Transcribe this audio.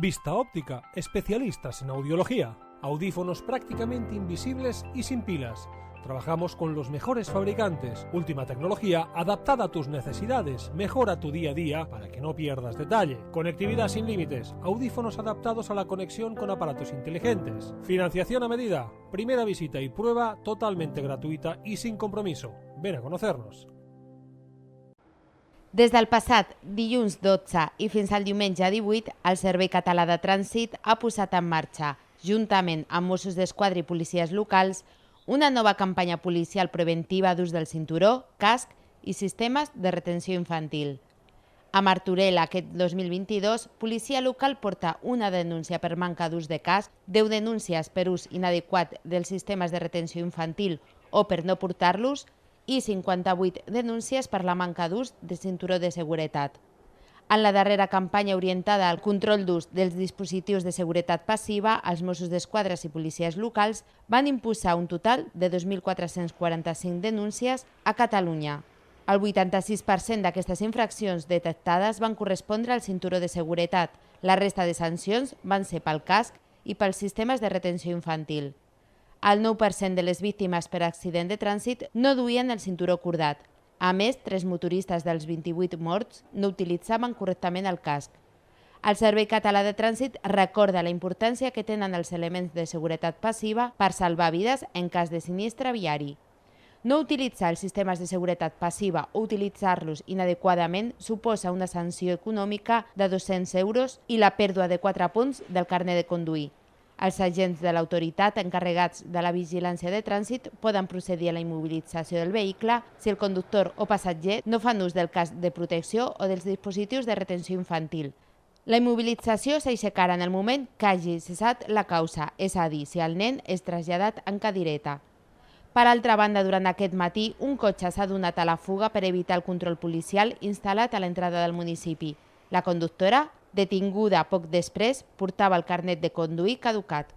Vista Óptica, especialistas en audiología. Audífonos prácticamente invisibles y sin pilas. Trabajamos con los mejores fabricantes. Última tecnología adaptada a tus necesidades. Mejora tu día a día para que no pierdas detalle. Conectividad sin límites. Audífonos adaptados a la conexión con aparatos inteligentes. Financiación a medida. Primera visita y prueba totalmente gratuita y sin compromiso. Ven a conocernos. Des del passat dilluns 12 i fins al diumenge 18, el Servei Català de Trànsit ha posat en marxa, juntament amb Mossos d'Esquadra i policies locals, una nova campanya policial preventiva d'ús del cinturó, casc i sistemes de retenció infantil. A Martorell, aquest 2022, policia local porta una denúncia per manca d'ús de casc, 10 denúncies per ús inadequat dels sistemes de retenció infantil o per no portar-los, i 58 denúncies per la manca d'ús de cinturó de seguretat. En la darrera campanya orientada al control d'ús dels dispositius de seguretat passiva, els Mossos d'Esquadra i policies locals van imposar un total de 2.445 denúncies a Catalunya. El 86% d'aquestes infraccions detectades van correspondre al cinturó de seguretat. La resta de sancions van ser pel casc i pels sistemes de retenció infantil. El 9% de les víctimes per accident de trànsit no duien el cinturó cordat. A més, 3 motoristes dels 28 morts no utilitzaven correctament el casc. El Servei Català de Trànsit recorda la importància que tenen els elements de seguretat passiva per salvar vides en cas de sinistre viari. No utilitzar els sistemes de seguretat passiva o utilitzar-los inadequadament suposa una sanció econòmica de 200 euros i la pèrdua de 4 punts del carnet de conduir. Els agents de l'autoritat encarregats de la vigilància de trànsit poden procedir a la immobilització del vehicle si el conductor o passatger no fan ús del casc de protecció o dels dispositius de retenció infantil. La immobilització s'aixecarà en el moment que hagi cessat la causa, és a dir, si el nen és traslladat en cadireta. Per altra banda, durant aquest matí, un cotxe s'ha donat a la fuga per evitar el control policial instal·lat a l'entrada del municipi. La conductora, detinguda poc després, portava el carnet de conduir caducat.